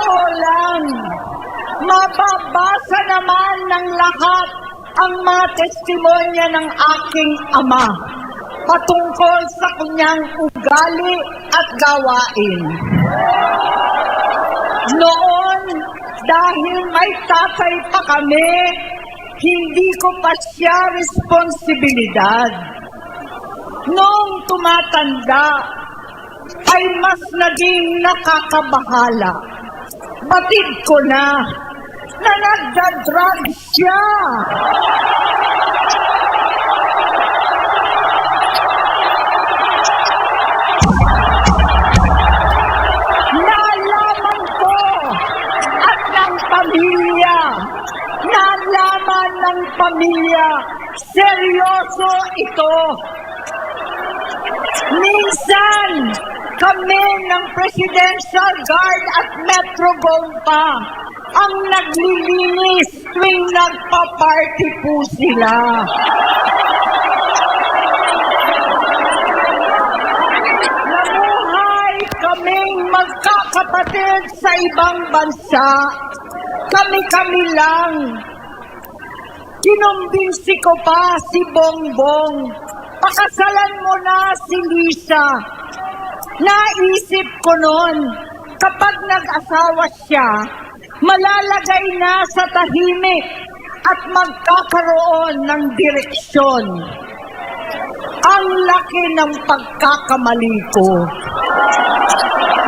totoo lang, mababasa naman ng lahat ang mga testimonya ng aking ama patungkol sa kanyang ugali at gawain. Noon, dahil may tatay pa kami, hindi ko pa siya responsibilidad. Noong tumatanda, ay mas naging nakakabahala. Batid ko na nagda-drug siya. Nalaman ko at ng pamilya, nalaman ng pamilya, seryoso ito. Minsan, kami ng Presidential Guard at Metro Gompa ang naglilinis tuwing nagpa-party po sila. Namuhay kaming magkakapatid sa ibang bansa. Kami-kami lang. Kinumbinsi ko pa si Bongbong. Pakasalan mo na si Lisa. Naisip ko noon, kapag nag-asawa siya, malalagay na sa tahimik at magkakaroon ng direksyon. Ang laki ng pagkakamali ko.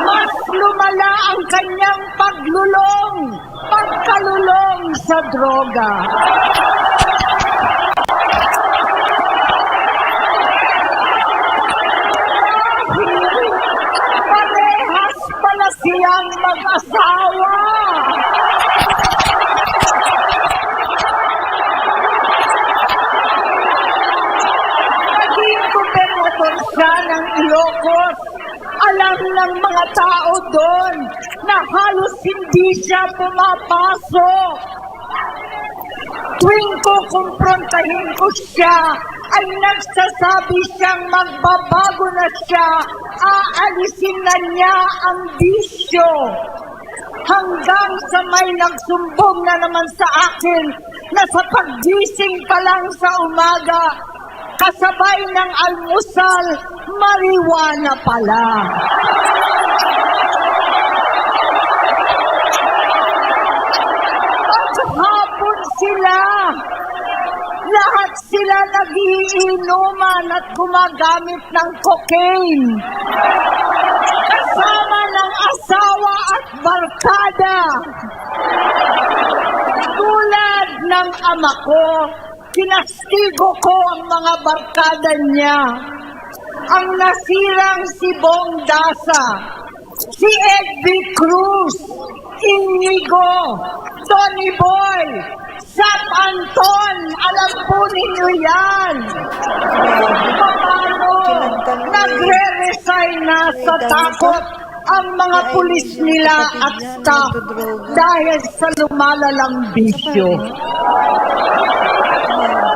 Mas lumala ang kanyang pagkalulong sa droga. Siyang mag-asawa. Naging gobernador siya ng Ilocos. Alam ng mga tao doon na halos hindi siya pumapasok. Tuwing ko kumprontahin ko siya, ay nagsasabi siyang magbabago na siya, aalisin na niya ang bisyo. Hanggang sa may nagsumbong na naman sa akin na sa paggising pa lang sa umaga, kasabay ng almusal, marijuana pala. Paghapon sila, lahat sila nagiinuman at gumagamit ng cocaine. Kasama ng asawa at barkada. Tulad ng ama ko, kinastigo ko ang mga barkada niya. Ang nasirang si Bong Dasa, si Edby Cruz, Inigo, Tony Boy, Sap Anton, alam po ninyo yan. Paano nagre-resign na sa takot ang mga pulis nila at staff dahil sa lumalalang bisyo.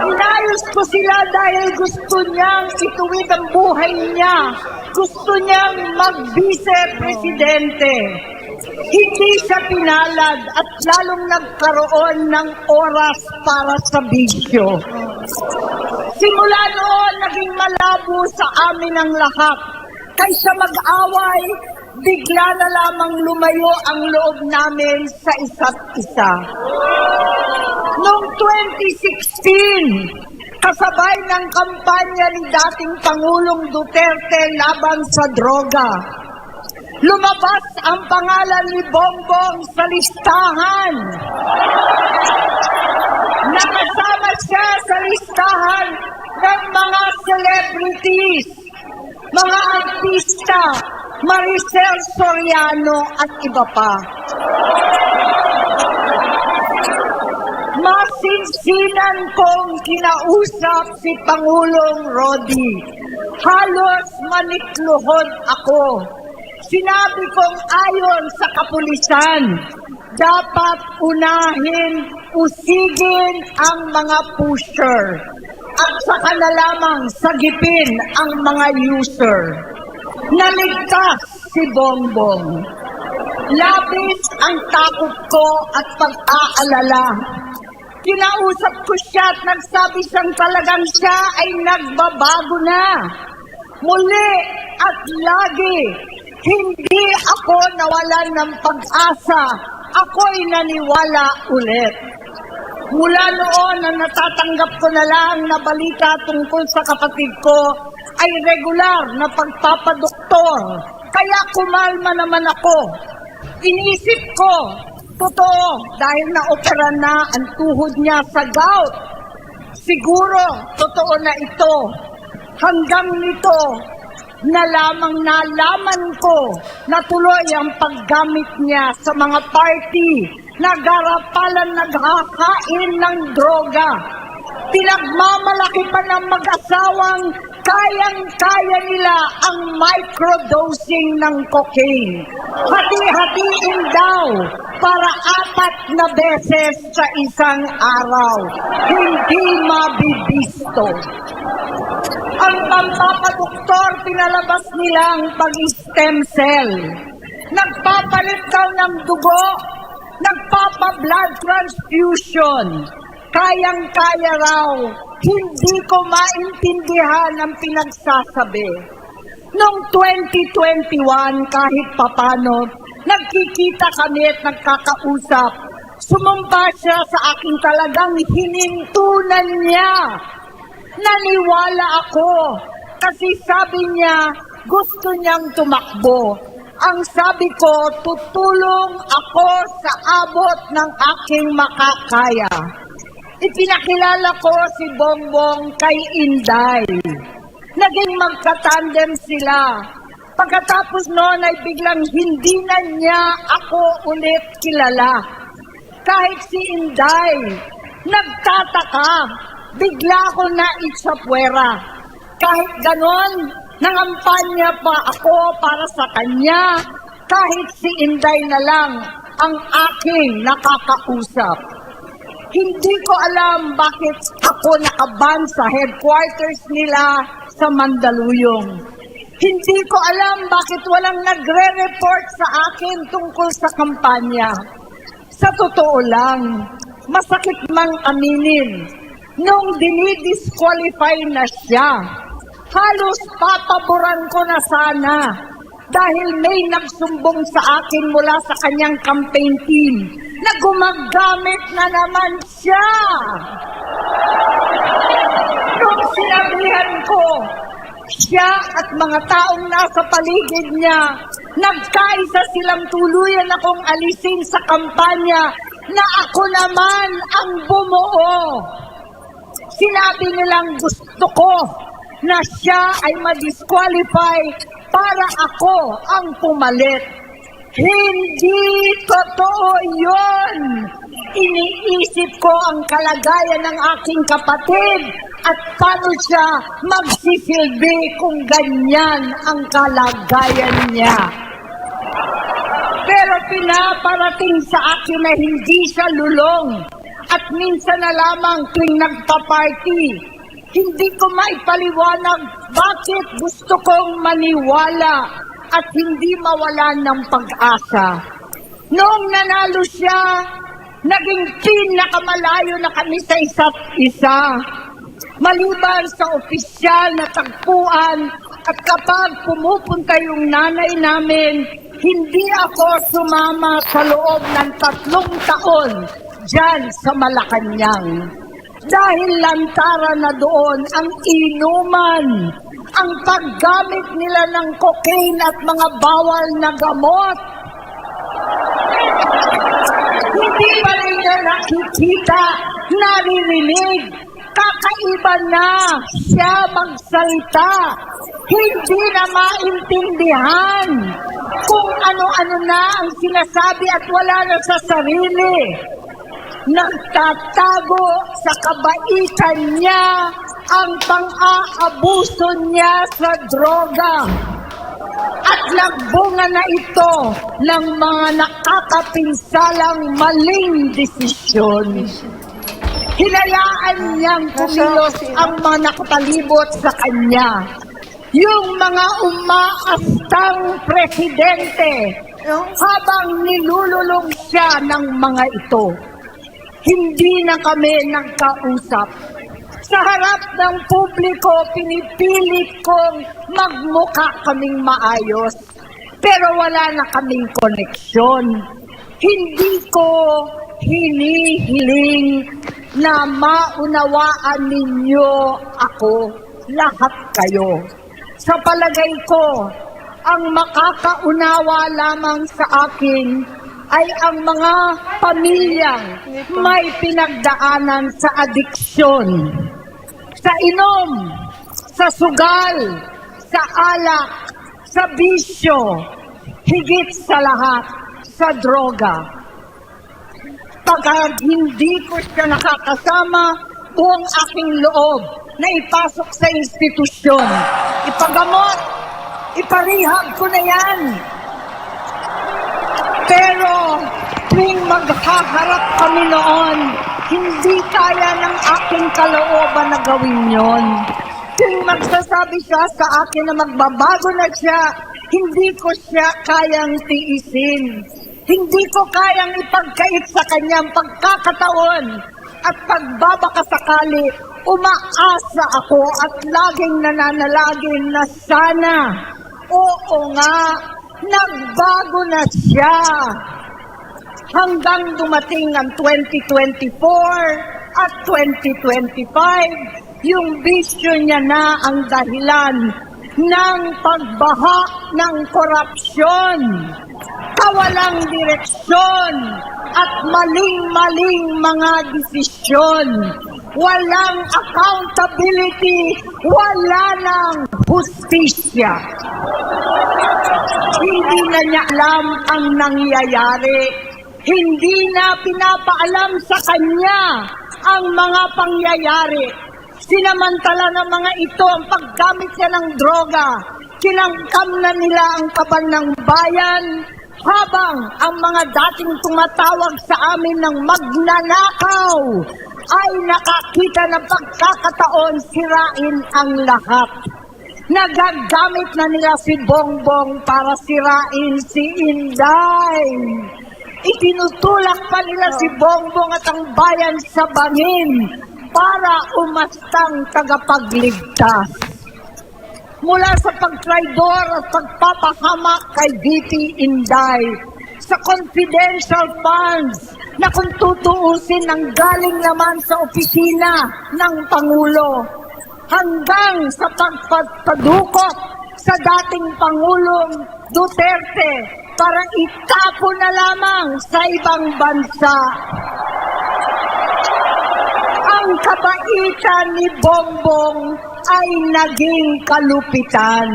Inayos ko sila dahil gusto niyang ituwid ang buhay niya. Gusto niyang mag-vice-presidente. Hindi siya pinalad at lalong nagkaroon ng oras para sa bisyo. Simula noon, naging malabo sa amin ang lahat. Kaysa mag-away, bigla na lamang lumayo ang loob namin sa isa't isa. Noong 2016, kasabay ng kampanya ni dating Pangulong Duterte laban sa droga, lumabas ang pangalan ni Bongbong sa listahan. Nakasama siya sa listahan ng mga celebrities, mga artista, Maricel Soriano at iba pa. Masinsinan kong kinausap si Pangulong Rodi. Halos manikluhod ako. Sinabi kong ayon sa kapulisan, dapat unahin, usigin ang mga pusher at saka na lamang sagipin ang mga user. Naligtas si Bongbong. Labis ang takot ko at pag-aalala. Kinausap ko siya at nagsabi siyang talagang siya ay nagbabago na. Muli at lagi, hindi ako nawalan ng pag-asa. Ako'y naniwala ulit. Mula noon na natatanggap ko na lang na balita tungkol sa kapatid ko ay regular na pagpapadoktor. Kaya kumalma naman ako. Inisip ko, totoo, dahil naopera na ang tuhod niya sa gout. Siguro, totoo na ito. Hanggang nito, na lamang nalaman ko na tuloy ang paggamit niya sa mga party, nagarapalan naghakain ng droga. Pinagmamalaki pa ng mag-asawang kayang-kaya nila ang microdosing ng cocaine. Hati-hatiin daw para 4 na beses sa isang araw. Hindi mabibisto. Ang pampapadoktor, pinalabas nilang pag-stem cell. Nagpapalit daw ng dugo, nagpapa-blood transfusion. Kayang-kaya raw, hindi ko maintindihan ang pinagsasabi. Noong 2021, kahit papano, nagkikita kami at nagkakausap. Sumumpa siya sa aking talagang hinintunan niya. Naniwala ako kasi sabi niya gusto niyang tumakbo. Ang sabi ko, tutulong ako sa abot ng aking makakaya. Ipinakilala ko si Bongbong kay Inday. Naging magkatandem sila. Pagkatapos noon ay biglang hindi na niya ako ulit kilala. Kahit si Inday, nagtataka, bigla ko na itsapwera. Kahit ganon, nangampanya pa ako para sa kanya. Kahit si Inday na lang ang aking nakakausap. Hindi ko alam bakit ako nakaban sa headquarters nila sa Mandaluyong. Hindi ko alam bakit walang nagre-report sa akin tungkol sa kampanya. Sa totoo lang, masakit mang aminin, nung dinidisqualify na siya, halos papaboran ko na sana dahil may nagsumbong sa akin mula sa kanyang campaign team na gumagamit na naman siya. Nung sinabihan ko, siya at mga taong nasa paligid niya, nagkaisa silang tuluyan akong alisin sa kampanya na ako naman ang bumuo. Sinabi nilang gusto ko na siya ay ma-disqualify para ako ang pumalit. Hindi totoo yun. Iniisip ko ang kalagayan ng aking kapatid at paano siya magsisilbi kung ganyan ang kalagayan niya. Pero pinaparating sa akin na hindi siya lulong at minsan na lamang tuwing nagpa-party. Hindi ko maipaliwanag bakit gusto kong maniwala at hindi mawalan ng pag-asa. Noong nanalo siya, naging pinakamalayo na kami sa isa't isa. Maliban sa opisyal na tagpuan at kapag pumupunta yung nanay namin, hindi ako sumama sa loob ng 3 taon dyan sa Malacanang. Dahil lantara na doon ang inuman, ang paggamit nila ng cocaine at mga bawal na gamot. Hindi ba ninyo nakikita, naririnig, kakaiba na siya magsalita. Hindi na maintindihan kung ano-ano na ang sinasabi at wala na sa sarili. Nagtatago sa kabaitan niya ang pang-aabuso niya sa droga. At nagbunga na ito ng mga nakakapinsalang maling desisyon. Hinayaan niyang kumilos ang mga nakapalibot sa kanya. Yung mga umaastang presidente habang nilululong siya ng mga ito. Hindi na kami nagkausap. Sa harap ng publiko, pinipilit kong magmukha kaming maayos. Pero wala na kaming koneksyon. Hindi ko hinihiling na maunawaan ninyo ako, lahat kayo. Sa palagay ko, ang makakaunawa lamang sa akin ay ang mga pamilyang may pinagdaanan sa adiksyon, sa inom, sa sugal, sa alak, sa bisyo, higit sa lahat, sa droga. Pagka hindi ko siya nakakasama, buong aking loob na ipasok sa institusyon. Ipagamot, iparehab ko na yan. Pero tuwing maghaharap kami noon, hindi kaya ng aking kalooban na gawin yon. Tuwing magsasabi siya sa akin na magbabago na siya, hindi ko siya kayang tiisin. Hindi ko kayang ipagkait sa kanyang pagkakataon at pagbabakasakali. Umaasa ako at laging nananalangin na sana, oo nga, nagbago na siya. Hanggang dumating ang 2024 at 2025, yung bisyo niya na ang dahilan ng pagbaha ng korupsyon, kawalang direksyon, at maling-maling mga desisyon. Walang accountability, wala nang hustisya. Hindi na niya alam ang nangyayari. Hindi na pinapaalam sa kanya ang mga pangyayari. Sinamantala ng mga ito ang paggamit niya ng droga. Kinangkam na nila ang kaban ng bayan, habang ang mga dating tumatawag sa amin ng magnanakaw ay nakakita ng pagkakataon sirain ang lahat. Nagagamit na nila si Bongbong para sirain si Inday. Itinutulak pa nila si Bongbong at ang bayan sa bangin para umastang tagapagligtas. Mula sa pagtraidor at pagpapahamak kay VP Inday, sa confidential funds na kung tutuusin ang galing naman sa opisina ng Pangulo, hanggang sa pagpadukot sa dating Pangulong Duterte para itapo na lamang sa ibang bansa. Ang kabaitan ni Bongbong ay naging kalupitan.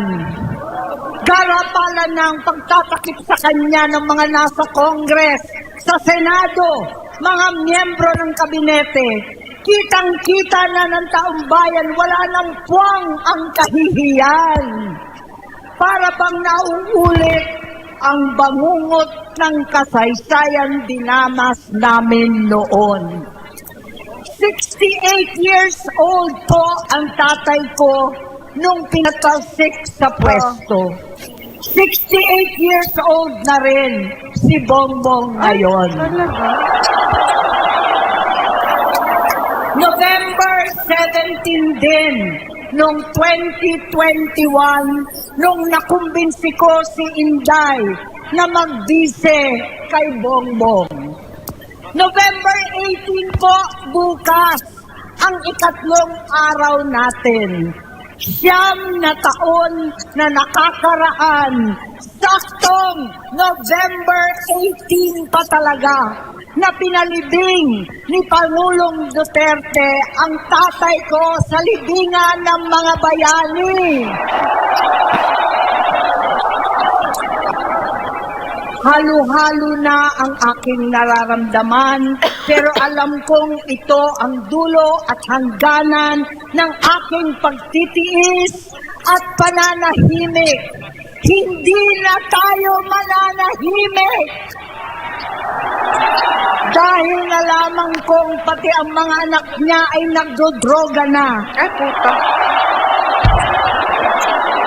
Garapalan ng pagtatakip sa kanya ng mga nasa Congress, sa Senado, mga miyembro ng kabinete. Kitang-kita na ng taong bayan, wala nang puwang ang kahihiyan. Para bang nauulit ang bangungot ng kasaysayan dinamas namin noon. 68 years old po ang tatay ko nung pinatalsik sa pwesto. 68 years old na rin si Bongbong ngayon. November 17 din, noong 2021, nung nakumbinsi ko si Inday na magbise kay Bongbong. November 18 po, bukas, ang ikatlong araw natin. 9 na taon na nakakaraan, saktong November 18 pa talaga, na pinalibing ni Pangulong Duterte ang tatay ko sa libingan ng mga bayani. Halo-halo na ang aking nararamdaman, pero alam kong ito ang dulo at hangganan ng aking pagtitiis at pananahimik. Hindi na tayo mananahimik! Dahil nalaman kong pati ang mga anak niya ay nagdodroga na. Puta.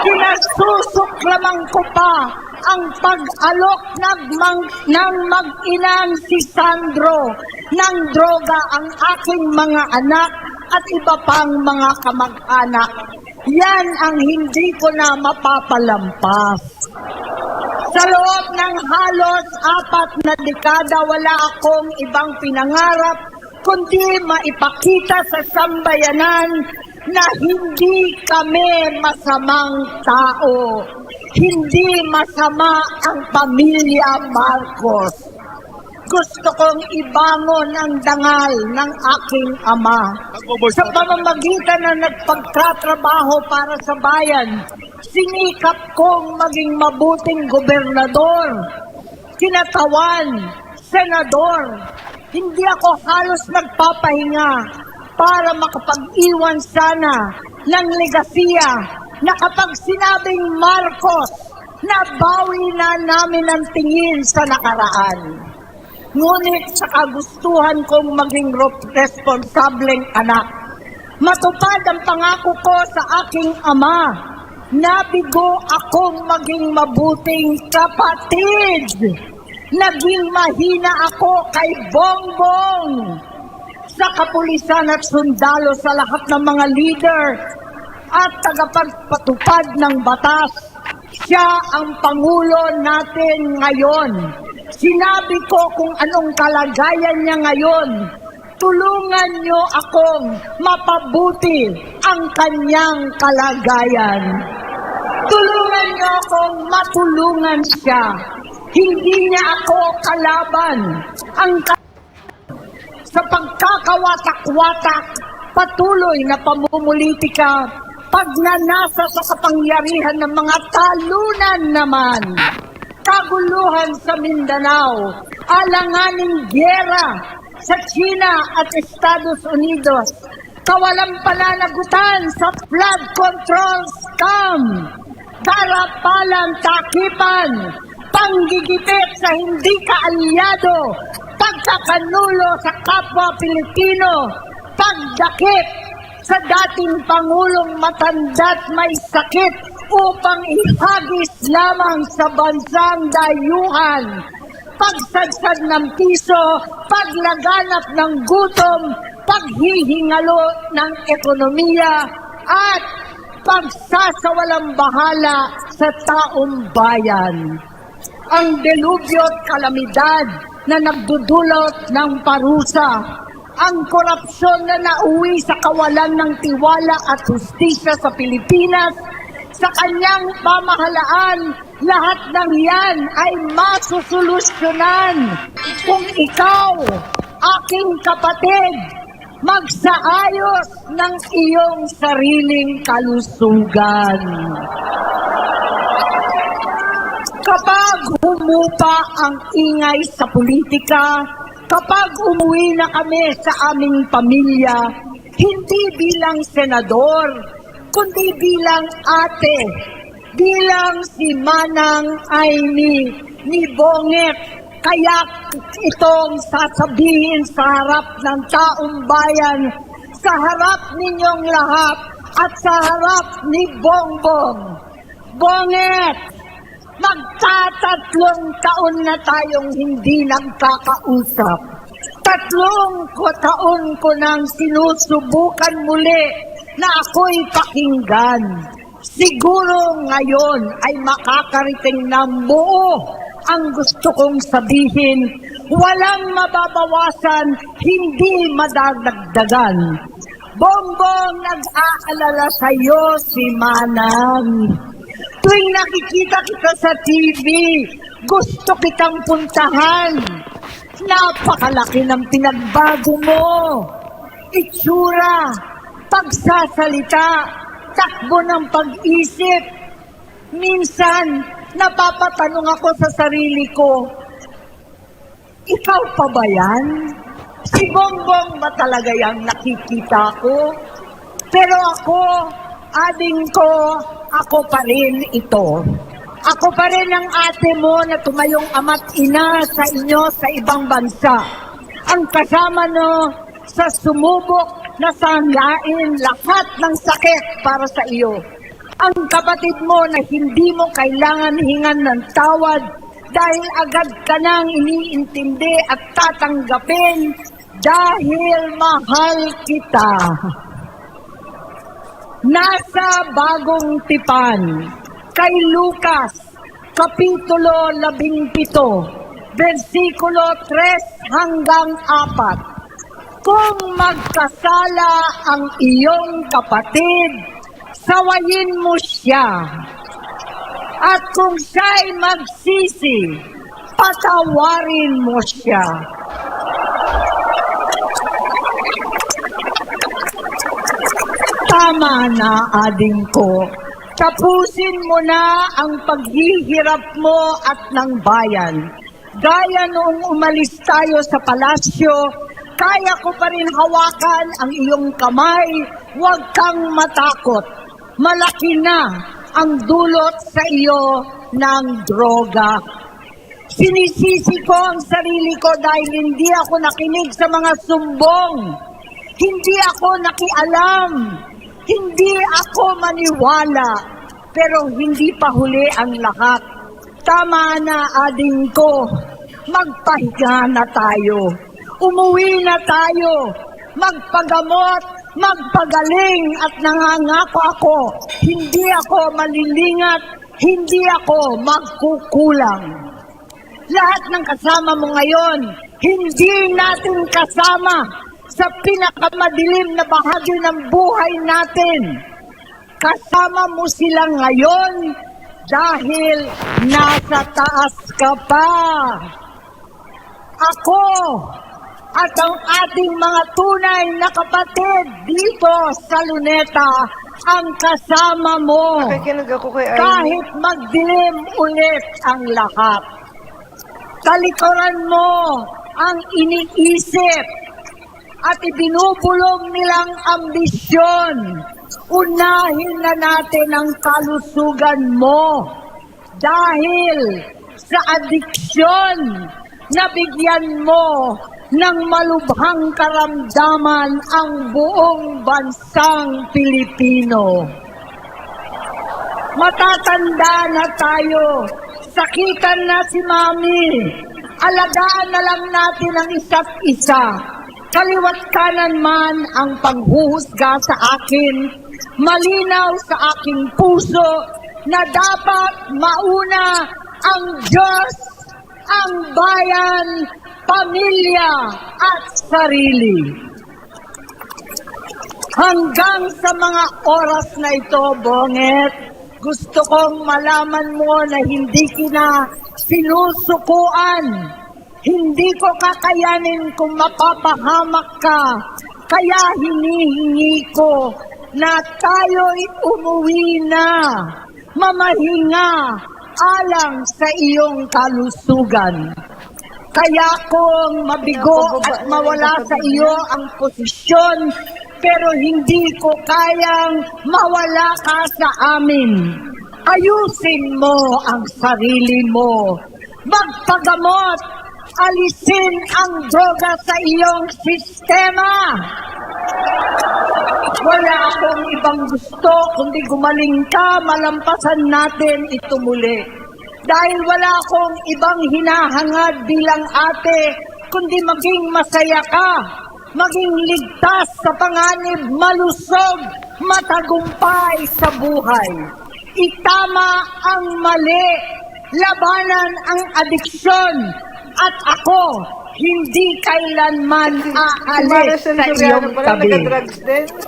Kinasusuklaman ko pa ang pag-alok ng mag-inang si Sandro ng droga ang aking mga anak at iba pang mga kamag-anak. Yan ang hindi ko na mapapalampas. Sa loob ng halos 4 na dekada, wala akong ibang pinangarap kundi maipakita sa sambayanan na hindi kami masamang tao. Hindi masama ang pamilya Marcos. Gusto kong ibangon ang dangal ng aking ama. Sa pamamagitan na nagpagtatrabaho para sa bayan, sinikap kong maging mabuting gobernador, kinatawan, senador. Hindi ako halos nagpapahinga para makapag-iwan sana ng legasiya na kapag sinabing Marcos, nabawi na namin ang tingin sa nakaraan. Ngunit sa kagustuhan kong maging responsableng anak, matupad ang pangako ko sa aking ama. Nabigo akong maging mabuting kapatid. Naging mahina ako kay Bongbong. Sa kapulisan at sundalo, sa lahat ng mga leader at tagapagpatupad ng batas, siya ang Pangulo natin ngayon. Sinabi ko kung anong kalagayan niya ngayon. Tulungan niyo akong mapabuti ang kanyang kalagayan. Tulungan niyo akong matulungan siya. Hindi niya ako kalaban. Sa pagkakawatak-watak, patuloy na pamumulitika, pagnanasa sa kapangyarihan ng mga talunan naman, kaguluhan sa Mindanao, alanganing gyera sa China at Estados Unidos, kawalang pananagutan sa flood control scam, karapalang takipan, panggigipit sa hindi kaalyado, pagkakanulo sa kapwa Pilipino, pagdakip sa dating Pangulong matanda't may sakit upang ihagis lamang sa bansang dayuhan, pagsadsad ng piso, paglaganap ng gutom, paghihingalo ng ekonomiya, at pagsasawalang bahala sa taong bayan. Ang delubyo at kalamidad na nagdudulot ng parusa, ang korupsyon na nauwi sa kawalan ng tiwala at hustisya sa Pilipinas, sa kanyang pamahalaan, lahat ng yan ay masusolusyonan kung ikaw, aking kapatid, magsaayos ng iyong sariling kalusugan. Kapag humupa ang ingay sa politika, kapag umuwi na kami sa aming pamilya, hindi bilang senador, kundi bilang ate, bilang si Manang Aimee ni Bonget, kaya itong sasabihin sa harap ng taong bayan, sa harap ninyong lahat at sa harap ni Bongbong. Bonget, magtatatlong taon na tayong hindi nagkakausap. 3 taon ko nang sinusubukan muli na ako'y pakinggan. Siguro ngayon ay makakariting ng buo ang gusto kong sabihin. Walang mababawasan, hindi madadagdagan. Bongbong, nag-aalala sa'yo si Manang. Tuwing nakikita kita sa TV, gusto kitang puntahan. Napakalaki ng pinagbago mo. Itsura, pagsasalita, takbo ng pag-isip. Minsan, napapatanong ako sa sarili ko, ikaw pa ba yan? Si Bongbong ba talaga yung nakikita ko? Pero ako, ading ko, ako pa rin ito. Ako pa rin ang ate mo na tumayong ama't ina sa inyo sa ibang bansa. Ang kasama no sa sumubok na sanglain lahat ng sakit para sa iyo. Ang kapatid mo na hindi mo kailangan hingan ng tawad dahil agad ka nang iniintindi at tatanggapin dahil mahal kita. Nasa Bagong Tipan, kay Lucas, Kapitulo 17, versikulo 3 hanggang 4. Kung magkasala ang iyong kapatid, sawayin mo siya. At kung siya'y magsisi, patawarin mo siya. Tama na, ading ko. Tapusin mo na ang paghihirap mo at ng bayan. Gaya noong umalis tayo sa palasyo, kaya ko pa rin hawakan ang iyong kamay, huwag kang matakot. Malaki na ang dulot sa iyo ng droga. Sinisisi ko ang sarili ko dahil hindi ako nakinig sa mga sumbong. Hindi ako nakialam. Hindi ako maniwala. Pero hindi pa huli ang lahat. Tama na, ading ko. Magpahinga na tayo. Umuwi na tayo. Magpagamot, magpagaling at nangangako ako. Hindi ako malilingat, hindi ako magkukulang. Lahat ng kasama mo ngayon, hindi natin kasama sa pinakamadilim na bahagi ng buhay natin. Kasama mo sila ngayon dahil nasa taas ka pa. Ako at ang ating mga tunay na kapatid dito sa Luneta ang kasama mo. Nakikinig ako kay Amy. Kahit magdilim ulit ang lahat. Talikuran mo ang iniisip at ibinubulong nilang ambisyon. Unahin na natin ang kalusugan mo dahil sa adiksyon na bigyan mo ng malubhang karamdaman ang buong bansang Pilipino. Matatanda na tayo, sakitan na si Mami, alagaan na lang natin ang isa't isa. Kaliwat kanan man ang panghuhusga sa akin, malinaw sa aking puso na dapat mauna ang Diyos, ang bayan, pamilya at sarili. Hanggang sa mga oras na ito, Bonget, gusto kong malaman mo na hindi kita sinusukuan. Hindi ko kakayanin kung mapapahamak ka. Kaya hinihingi ko na tayo'y umuwi na, mamahinga alang sa iyong kalusugan. Kaya kung mabigo at mawala sa iyo ang posisyon, pero hindi ko kayang mawala ka sa amin. Ayusin mo ang sarili mo. Magpagamot. Alisin ang droga sa iyong sistema. Wala akong ibang gusto kundi gumaling ka, malampasan natin ito muli. Dahil wala akong ibang hinahangad bilang ate, kundi maging masaya ka, maging ligtas sa panganib, malusog, matagumpay sa buhay. Itama ang mali, labanan ang adiksyon, at ako hindi kailanman aalis sa iyong tabi.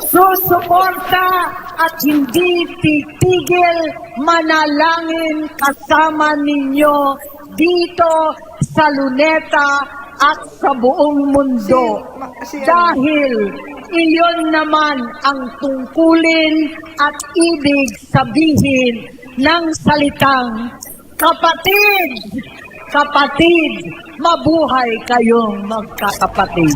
Susuporta at hindi titigil manalangin kasama ninyo dito sa Luneta at sa buong mundo. Dahil iyon naman ang tungkulin at ibig sabihin ng salitang kapatid. Kapatid, mabuhay kayong magkakapatid.